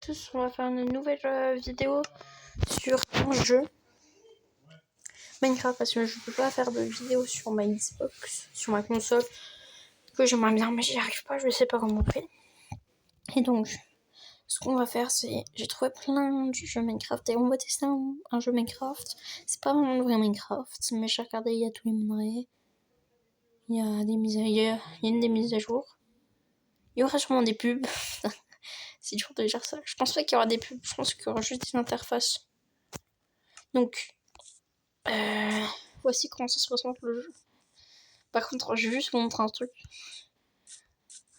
tous, on va faire une nouvelle vidéo sur un jeu Minecraft parce que je peux pas faire de vidéo sur ma Xbox, sur ma console que j'aimerais bien mais j'y arrive pas, je sais pas comment on fait. Et donc ce qu'on va faire c'est, j'ai trouvé plein de jeux Minecraft et on va tester un jeu Minecraft. C'est pas vraiment le vrai Minecraft mais j'ai regardé, il y a tous les minerais, il y a des mises à, il y a une des mises à jour. Il y aura sûrement des pubs. C'est dur de dire ça. Je pense pas qu'il y aura des pubs. Je pense qu'il y aura juste des interfaces. Donc, voici comment ça se présente le jeu. Par contre, je vais juste vous montrer un truc.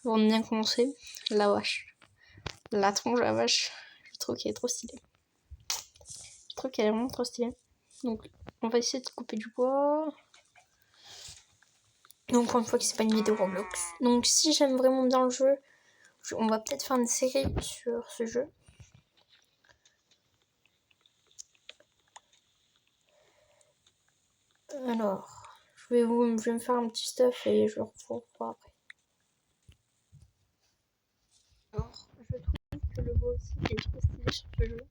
Pour bien commencer. La vache. La tronche, la vache. Je trouve qu'elle est trop stylée. Je trouve qu'elle est vraiment trop stylée. Donc, on va essayer de couper du bois. Donc, pour une fois que c'est pas une vidéo Roblox. Donc, si j'aime vraiment bien le jeu, on va peut-être faire une série sur ce jeu. Alors, je vais me faire un petit stuff et je vous revois après. Alors, je trouve que le bois aussi est trop stylé sur ce jeu.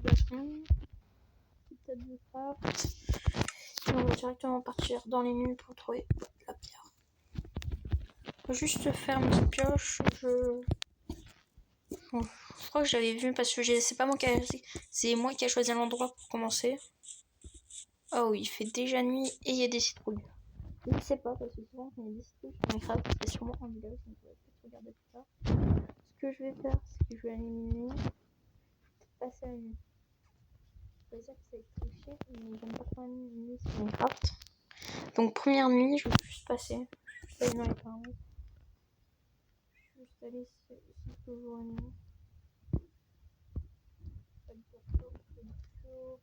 Petite table de craft. Et on va directement partir dans les mines pour trouver la pierre. Faut juste faire une petite pioche. Je crois que j'avais vu parce que c'est pas moi qui c'est moi qui ai choisi l'endroit pour commencer. Oh, il fait déjà nuit et il y a des citrouilles. Je ne sais pas parce que souvent quand il y a des citrouilles sur Minecraft, c'est sûrement un village, donc on va peut-être regarder plus tard. Ce que je vais faire, c'est que je vais éliminer, passer à la nuit. Je vais dire que c'est triché, mais j'aime pas trop la nuit sur Minecraft. Donc première nuit, je vais juste passer. Je vais juste aller dans les paramètres. Je vais juste aller si toujours une nuit. Pas de chaud, pas de chaud.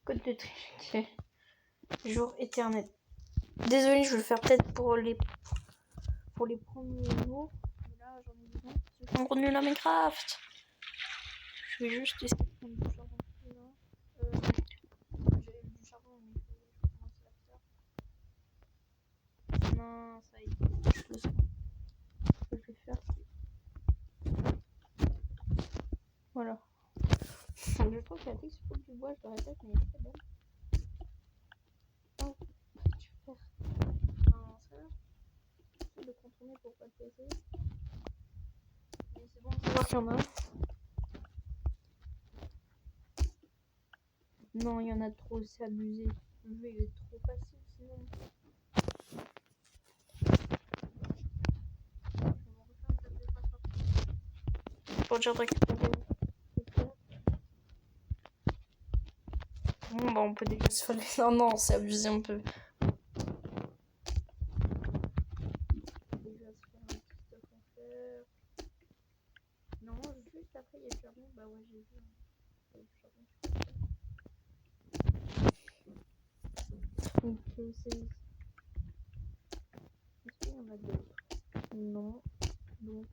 Code de triche. Jour éternel. Désolée, je vais le faire peut-être pour les premiers jours. Mais là, j'en ai besoin. Je suis encore nul à Minecraft. Je vais juste essayer de prendre du charbon. J'avais du charbon, mais je vais commencer à faire. Non, ça y est. Je sais pas. Ce que je vais faire, c'est. Voilà. Je trouve que la texture du bois, je le répète, mais elle est très belle. Oh, tu peux faire. Non, ça. J'essaie de contourner pour pas te casser. Mais c'est bon, je vois qu'il y en a. Non, il y en a trop, c'est abusé. Le jeu il est trop facile sinon. Pour dire de récupérer. Bon, bah on peut déjà se faire. Non, non, c'est abusé un peu. Déjà se faire un petit stuff en fer. Non, juste après il y a du charbon. Bah ouais, j'ai vu. Il y a du charbon. Donc c'est. Est-ce qu'il y en a d'autres? Non. Donc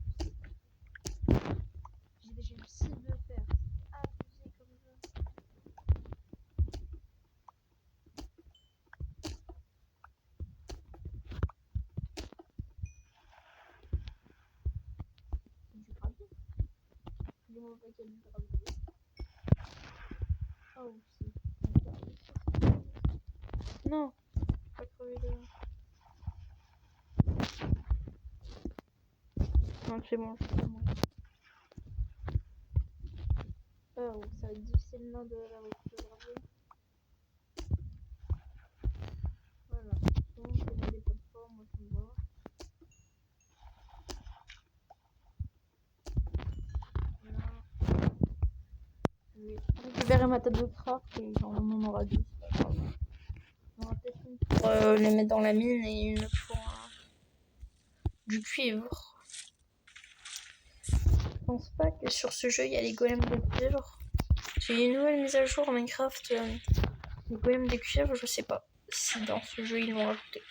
j'ai déjà eu 6 de fer. Abusé comme jeu. Du gravier. Dis-moi pas qu'il y a du gravier. Oh, si. Non, pas crever de. Non, c'est bon, c'est bon. Oh, ça va être difficile là de la gravier. Voilà. Donc, je mets des plateformes, moi ça me va. Voilà. Je vais récupérer ma table de craft et genre, on en aura 2, c'est pas grave. On aura peut-être une pour les mettre dans la mine et une pour du cuivre. Je pense pas que sur ce jeu il y a les golems de cuivre. J'ai une nouvelle mise à jour en Minecraft. Les golems de cuivre, je sais pas si dans ce jeu ils l'ont rajouté.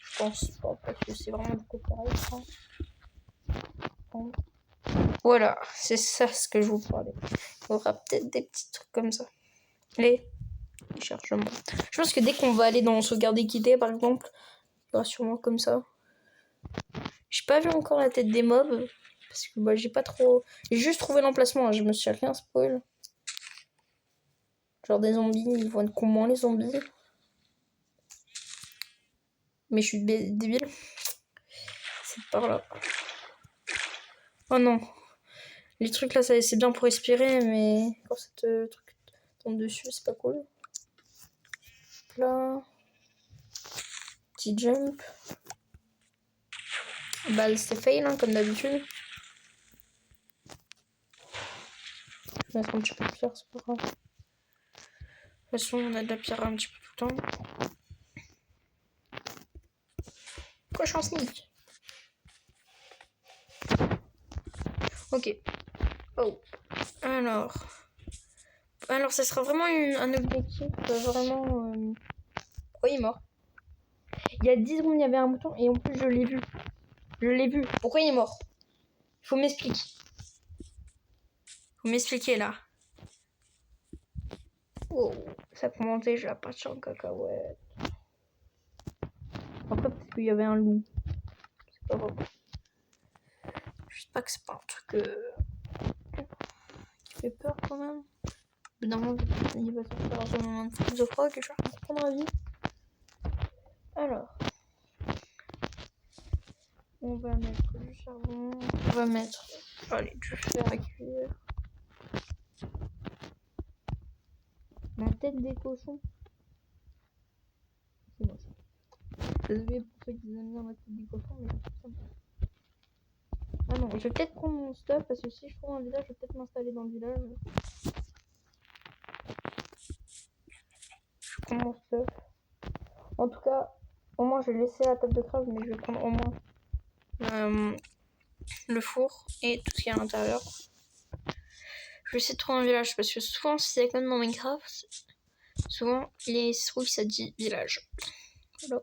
Je pense pas, parce que c'est vraiment du copyright. Hein. Voilà, c'est ça ce que je vous parlais. Il y aura peut-être des petits trucs comme ça. Les chargements. Je pense que dès qu'on va aller dans sauvegarde équité, par exemple, il y aura sûrement comme ça. J'ai pas vu encore la tête des mobs, parce que bah, j'ai pas trop... J'ai juste trouvé l'emplacement, hein, je me suis rien spoil. Genre des zombies, ils vont être comment les zombies? Mais je suis débile. C'est par là. Oh non. Les trucs là, c'est bien pour respirer, mais quand cette truc tombe dessus, c'est pas cool. Là. Petit jump. Bah, c'est fail, hein, comme d'habitude. Je vais mettre un petit peu de pierre, c'est pas grave. De toute façon, on a de la pierre un petit peu tout le temps. Pourquoi je suis en sneak? Ok. Oh. Alors ça sera vraiment un objectif vraiment... Pourquoi il est mort? Il y a 10 secondes, il y avait un bouton et en plus, je l'ai vu. Je l'ai vu. Pourquoi il est mort? Il faut m'expliquer. Faut m'expliquer, là. Oh, ça commence déjà à partir en cacahuète. Après, parce qu'il y avait un loup. C'est pas vrai. J'espère que c'est pas un truc qui fait peur quand même. Évidemment, il va sortir un moment de schizophrène que je vais prendre la vie. Alors, on va mettre du charbon. On va mettre, allez, du fer à cuire. La tête des cochons. C'est bon ça. Désolé pour ceux qui aiment bien la tête des cochons, mais c'est sympa. Ah non, je vais peut-être prendre mon stuff parce que si je trouve un village, je vais peut-être m'installer dans le village. Je prends mon stuff. En tout cas, au moins je vais laisser la table de crabe, mais je vais prendre au moins le four et tout ce qu'il y a à l'intérieur. Je vais essayer de trouver un village parce que souvent, si c'est comme dans Minecraft, souvent les citrouilles ça dit village. Voilà.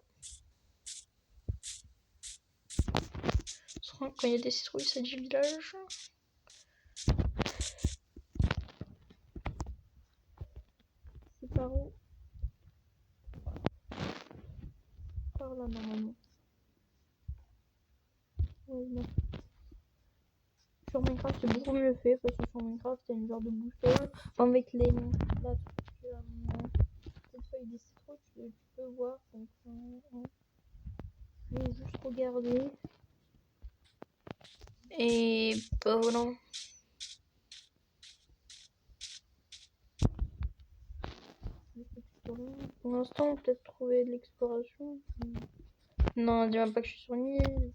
Souvent, quand il y a des citrouilles, ça dit village. C'est par où? Par là, normalement. Ouais, non. Sur Minecraft, c'est beaucoup mieux fait parce que sur Minecraft, il y a une genre de boussole. Avec les. Là, cette feuille des citrouilles, tu peux voir. Donc, je vais juste regarder. Et bah voilà. Pour l'instant, on peut peut-être trouver de l'exploration. Non, dis-moi pas que je suis sur une île.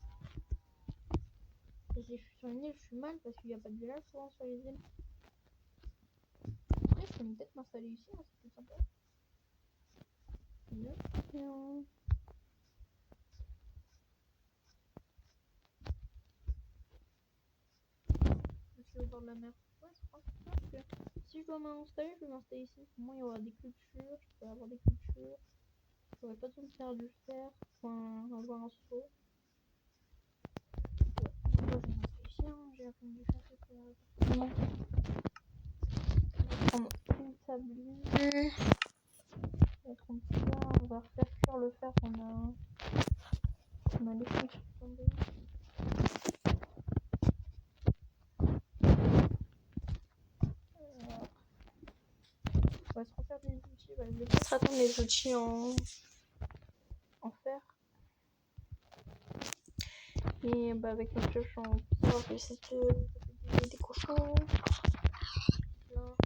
Et si je suis sur une île, je suis mal parce qu'il n'y a pas de village souvent sur les îles. Après, je peux peut-être m'installer ici, hein, c'est plus sympa. Bien. Je suis au bord de la mer. Ouais, c'est pas que si je dois m'installer, je vais m'installer ici. Au moins, il y aura des cultures, je peux avoir des cultures. J'aurais pas besoin de faire du fer pour avoir un seau. Ouais, je vais m'installer ici, hein. J'ai la fin du fer pour l'appartement. On va prendre une tablée. Mettre un petit fer, on va refaire cuire le fer qu'on a laissé tomber. On va se refaire des outils. Je vais peut-être attendre les outils en fer. Et bah avec ma pioche, on peut savoir que c'était des cochons. Là,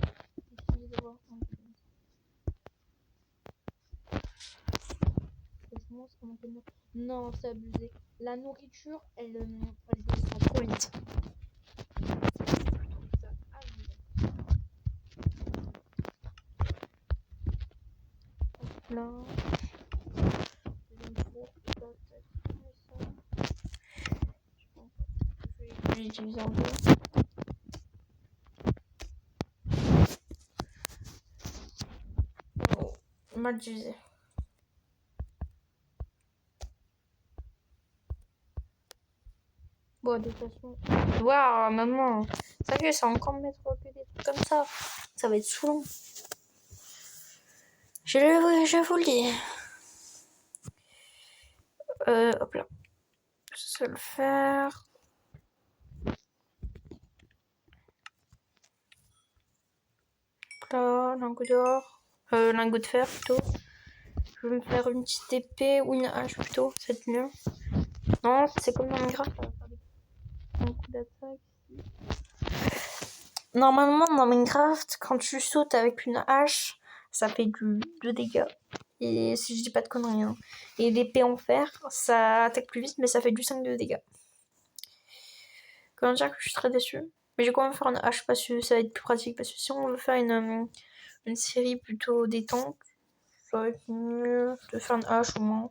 essayer de voir. Non, c'est abusé. La nourriture, elle descend trop vite. Là. Je vais l'utiliser en deux. Oh, mal utilisé. Bon, de toute façon. Waouh, maman. Sérieux, ça va encore me mettre que des trucs comme ça. Ça va être saoulant. Je vous le dis. Hop là. Je vais le faire. Hop là, lingot d'or. Lingot de fer plutôt. Je vais me faire une petite épée ou une hache plutôt, c'est mieux. Non, c'est comme dans Minecraft, on va faire des coups d'attaque. Normalement, dans Minecraft, quand tu sautes avec une hache, ça fait du 2 dégâts. Et si je dis pas de conneries, hein. Et l'épée en fer, ça attaque plus vite, mais ça fait du 5 de dégâts. Comment dire que je suis très déçue. Mais je vais quand même faire une hache parce que ça va être plus pratique. Parce que si on veut faire une série plutôt des tanks, ça va être mieux de faire une hache au moins.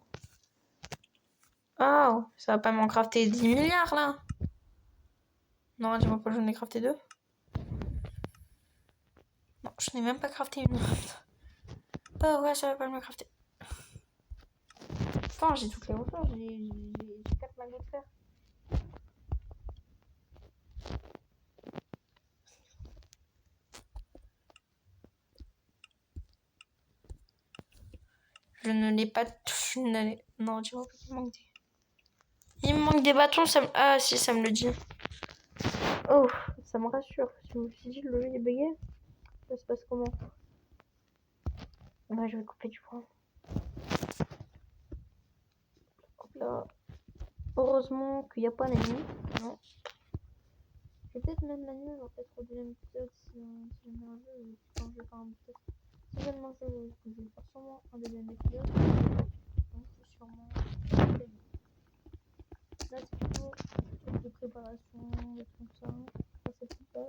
Oh, ça va pas m'en crafter 10 milliards là. Non, dis-moi pas, j'en ai crafté 2. Non, je n'ai même pas crafté une. Bah ouais, ça va pas me crafter. Enfin, j'ai toutes les ressources, j'ai 4 lingots de fer. Je ne l'ai pas touché. Non, dis-moi pas qu'il manque des. Il me manque des bâtons, ça me. Ah si, ça me le dit. Oh, ça me rassure. Je me suis dit, le jeu est bugué. Ça se passe comment? Ouais, je vais couper du bois. Hop là. Heureusement qu'il n'y a pas la nuit. Non. Je vais peut-être même la nuit, on va peut-être au deuxième épisode si je mets un jeu. Quand je vais faire un épisode. Si jamais je vais faire sûrement un deuxième épisode. Donc c'est sûrement la nuit. Là c'est plutôt de préparation, des trucs comme ça. Ça c'est plus bas.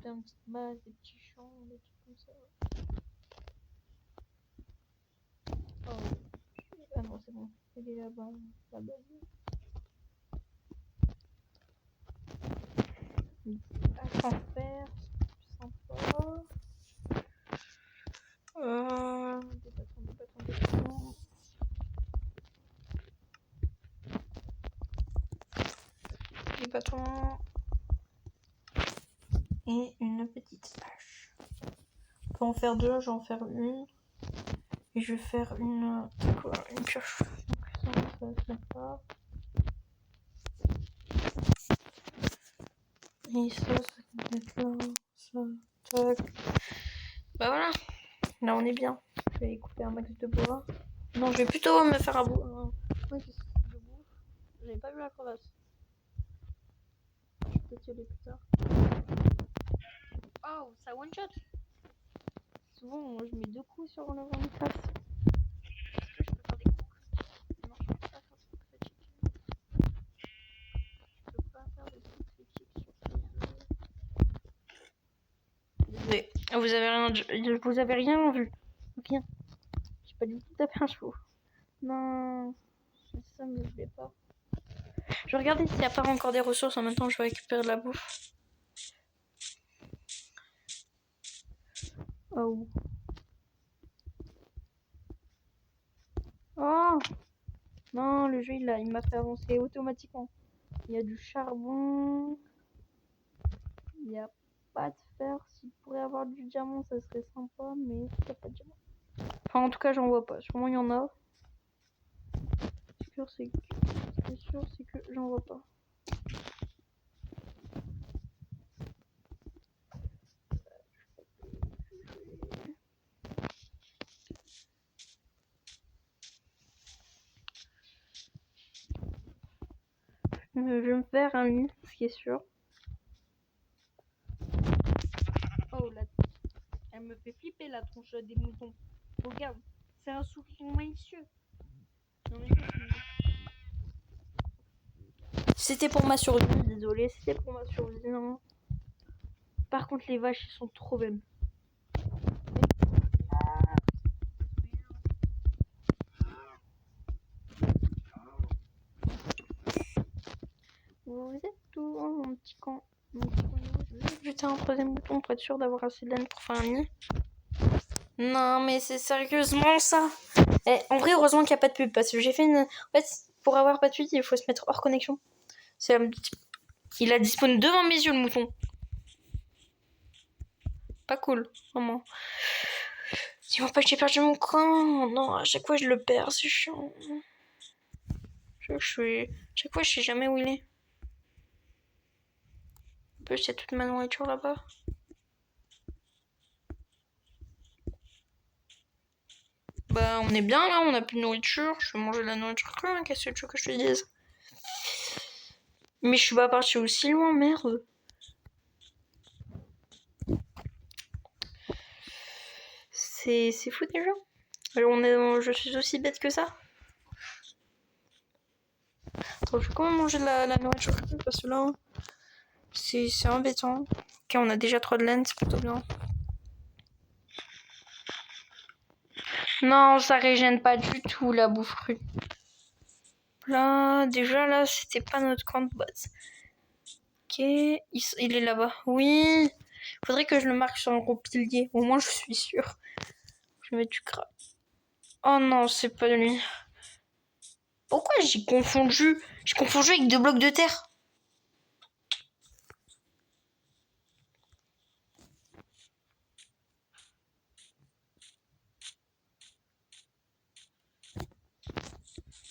Une petite base, des petits champs, des trucs comme ça. Oh. Ah non, c'est bon. Il est là-bas. Là-bas. À transfert, c'est sympa. Des bâtons. Des bâtons. Et une petite hache. On peut en faire deux, je vais en faire une. Et je vais faire une pioche. Donc ça se met pas. Et ça se met là. Ça, tac. Bah voilà. Là on est bien. Je vais couper un max de bois. Non, je vais plutôt me faire un bout. J'avais pas vu la crevasse. Je vais peut-être y aller plus tard. Oh, ça one shot. Souvent, moi je mets 2 coups sur le Minecraft. Est-ce que je peux faire des coups? Non, je peux pas faire des coups critiques. Je peux pas faire des coups critiques sur ce jeu. Désolé, vous avez rien vu. Rien. J'ai pas du tout tapé un chevaux. Non, c'est ça, mais je vais pas. Je vais regarder s'il n'y a pas encore des ressources. En même temps, je vais récupérer de la bouffe. Oh. Oh. Non, le jeu il m'a fait avancer automatiquement. Il y a du charbon. Il n'y a pas de fer. S'il pourrait avoir du diamant, ça serait sympa, mais il n'y a pas de diamant. Enfin, en tout cas, j'en vois pas. Sûrement, il y en a. Ce qui est sûr, c'est que j'en vois pas. Je vais me faire un lit, ce qui est sûr. Oh, là. Elle me fait flipper la tronche des moutons. Regarde, c'est un soupçon malicieux. Non, mais c'était pour ma survie, désolé, c'était pour ma survie. Non. Par contre, les vaches, elles sont trop belles. Vous êtes où, mon petit camp? Je ajouter un troisième bouton pour être sûr d'avoir assez de laine pour faire un nid. Non, mais c'est sérieusement ça. En vrai, heureusement qu'il n'y a pas de pub parce que j'ai fait une. En fait, pour avoir pas de pub, il faut se mettre hors connexion. Il a disparu devant mes yeux le mouton. Pas cool, vraiment. Dis-moi pas que j'ai perdu mon camp. Non, à chaque fois je le perds, c'est chiant. Chaque fois je sais jamais où il est. En plus, il y a toute ma nourriture là-bas. Bah, on est bien là, on a plus de nourriture. Je vais manger de la nourriture crue, hein, qu'est-ce que tu veux que je te dise? Mais je suis pas partie aussi loin, merde. C'est fou déjà. Je suis aussi bête que ça. Attends, je vais quand même manger de la nourriture crue parce que là, c'est embêtant. Ok, on a déjà 3 de laine, c'est plutôt bien. Non, ça régène pas du tout la bouffe crue. Là, déjà là, c'était pas notre camp de base. Ok, il est là-bas. Oui, faudrait que je le marque sur un gros pilier. Au moins, je suis sûre. Je vais mettre du gras. Oh non, c'est pas lui. Pourquoi j'ai confondu? J'ai confondu avec 2 blocs de terre.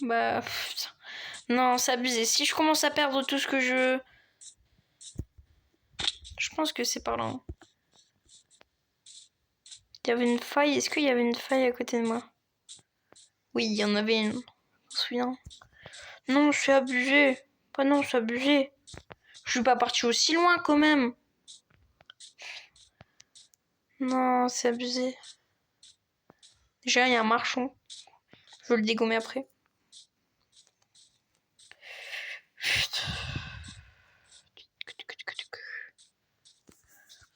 Bah, putain. Non, c'est abusé. Si je commence à perdre tout ce que je... Je pense que c'est par là. Hein. Il y avait une faille. Est-ce qu'il y avait une faille à côté de moi? Oui, il y en avait une. Je me souviens. Non, je suis abusé. Pas non, je suis abusé. Je suis pas partie aussi loin quand même. Non, c'est abusé. Déjà, il y a un marchand. Je veux le dégommer après.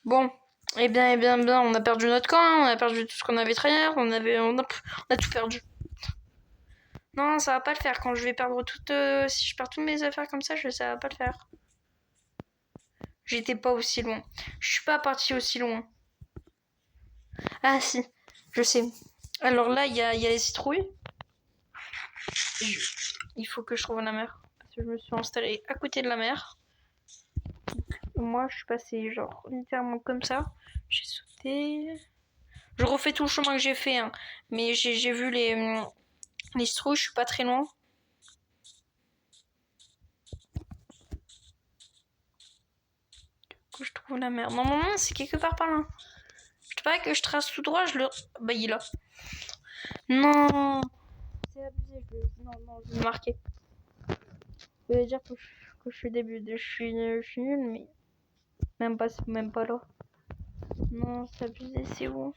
Bon, eh bien, on a perdu notre camp, hein, on a perdu tout ce qu'on avait derrière, on a tout perdu. Non, ça va pas le faire. Quand je vais perdre si je perds toutes mes affaires comme ça, ça va pas le faire. J'étais pas aussi loin. Je suis pas partie aussi loin. Ah si, je sais. Alors là, il y a les citrouilles. Il faut que je trouve la mer. Parce que je me suis installée à côté de la mer. Moi, je suis passée genre littéralement comme ça. J'ai sauté. Je refais tout le chemin que j'ai fait, hein. Mais j'ai vu les citrouilles, je suis pas très loin. Que je trouve la mer. Normalement, c'est quelque part par là. Je sais pas que je trace tout droit, je le. Bah, il est là. Non, c'est abusé. Non, je vais marquer. Je vais dire que je suis début. Je suis nul, mais même pas là. Non, c'est abusé, c'est où?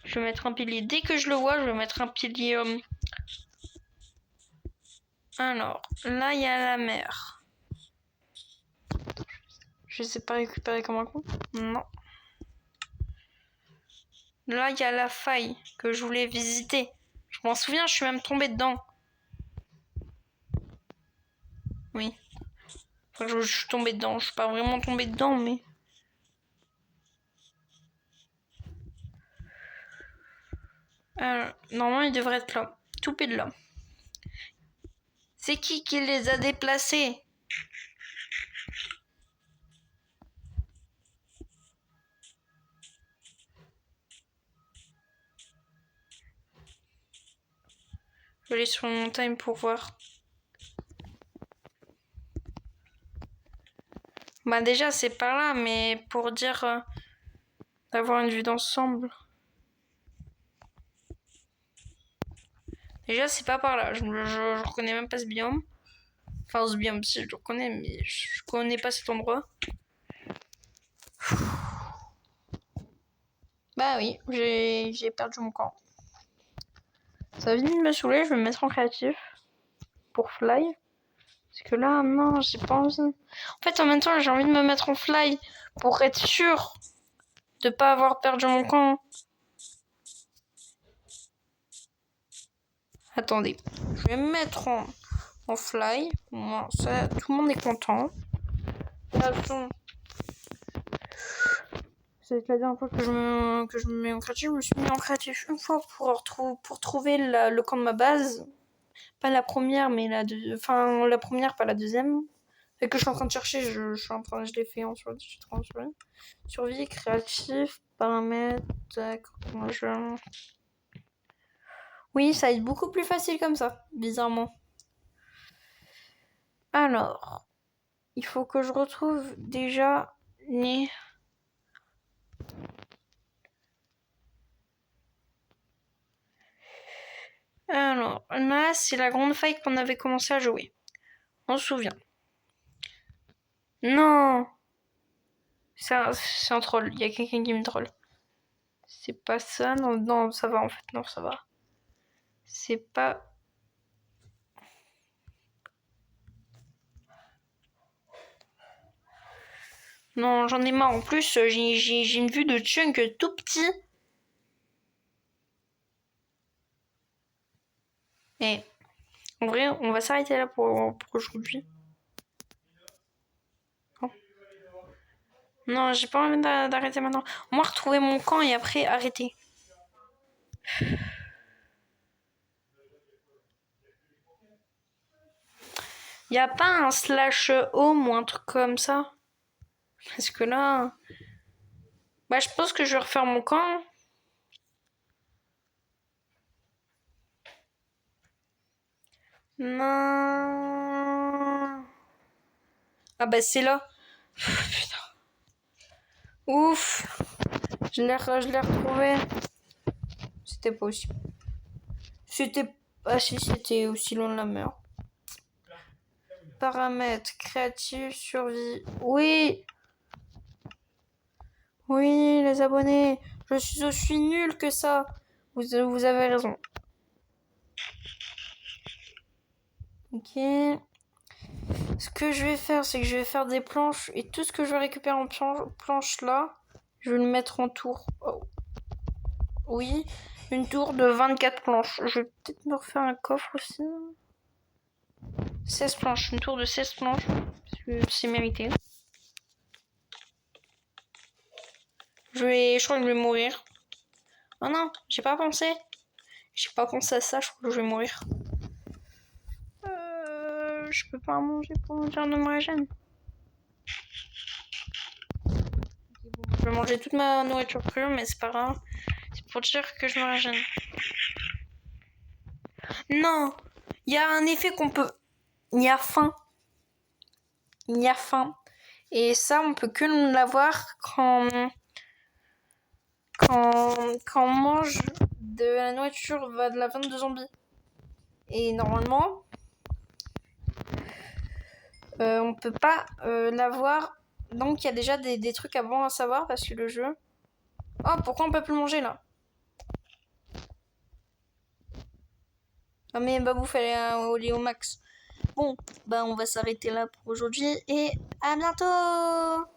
Je vais mettre un pilier. Dès que je le vois, je vais mettre un pilier. Alors, là, il y a la mer. Je sais pas récupérer comme un con. Non. Là, il y a la faille que je voulais visiter. Je m'en souviens, je suis même tombée dedans. Oui. Enfin, je suis tombée dedans. Je suis pas vraiment tombée dedans, mais... normalement, il devrait être là. Tout pile là. C'est qui les a déplacés? Je vais aller sur une montagne pour voir. Bah déjà, c'est pas là, mais pour dire... d'avoir une vue d'ensemble. Déjà, c'est pas par là. Je reconnais même pas ce biome. Enfin, ce biome, si, je le reconnais, mais je connais pas cet endroit. Bah oui, j'ai perdu mon camp. Ça vient de me saouler, je vais me mettre en créatif. Pour fly. Parce que là, non, j'ai pas envie. En fait, en même temps, j'ai envie de me mettre en fly. Pour être sûr de pas avoir perdu mon camp. Attendez, je vais me mettre en fly. Bon, ça, tout le monde est content. Attention. C'est la dernière fois que je me mets en créatif. Je me suis mis en créatif une fois pour trouver le camp de ma base. Pas la première, mais enfin, la première, pas la deuxième. Et que je suis en train de chercher, je l'ai fait en survie, créatif, paramètres, Oui, ça va être beaucoup plus facile comme ça, bizarrement. Alors, il faut que je retrouve déjà les... Alors, là, c'est la grande faille qu'on avait commencé à jouer. On se souvient. Non! C'est un troll, il y a quelqu'un qui me troll. C'est pas ça, non, non, ça va en fait, non, ça va. C'est pas... Non, j'en ai marre. En plus, j'ai une vue de chunk tout petit. Et en vrai, on va s'arrêter là pour aujourd'hui. Oh. Non, j'ai pas envie d'arrêter maintenant. Moi, retrouver mon camp et après arrêter. Y a pas un slash home ou un truc comme ça? Parce que là... Bah, je pense que je vais refaire mon camp. Non. Ah bah c'est là. Putain. Ouf. Je l'ai retrouvé. C'était pas aussi... C'était... Ah si, c'était aussi loin de la mer. Paramètres, créatif, survie. Oui. Oui, les abonnés. Je suis aussi nul que ça. Vous avez raison. Ok. Ce que je vais faire, c'est que je vais faire des planches. Et tout ce que je vais récupérer en planche là, je vais le mettre en tour. Oh. Oui, une tour de 24 planches. Je vais peut-être me refaire un coffre aussi. 16 planches, une tour de 16 planches. Parce que c'est mérité. Je crois que je vais mourir. Oh non, j'ai pas pensé. J'ai pas pensé à ça, je crois que je vais mourir. Je peux pas manger pour me faire de ma gêne. Je vais manger toute ma nourriture crue, mais c'est pas grave. C'est pour dire que je me régène. Non, il y a un effet qu'on peut... Il y a faim. Il y a faim. Et ça, on peut que l'avoir quand on mange de la nourriture de la viande de zombie. Et normalement, on peut pas l'avoir. Donc il y a déjà des trucs avant à savoir parce que le jeu... Oh, pourquoi on peut plus manger là? Ah mais Babouf elle est au max. Bon, bah on va s'arrêter là pour aujourd'hui et à bientôt!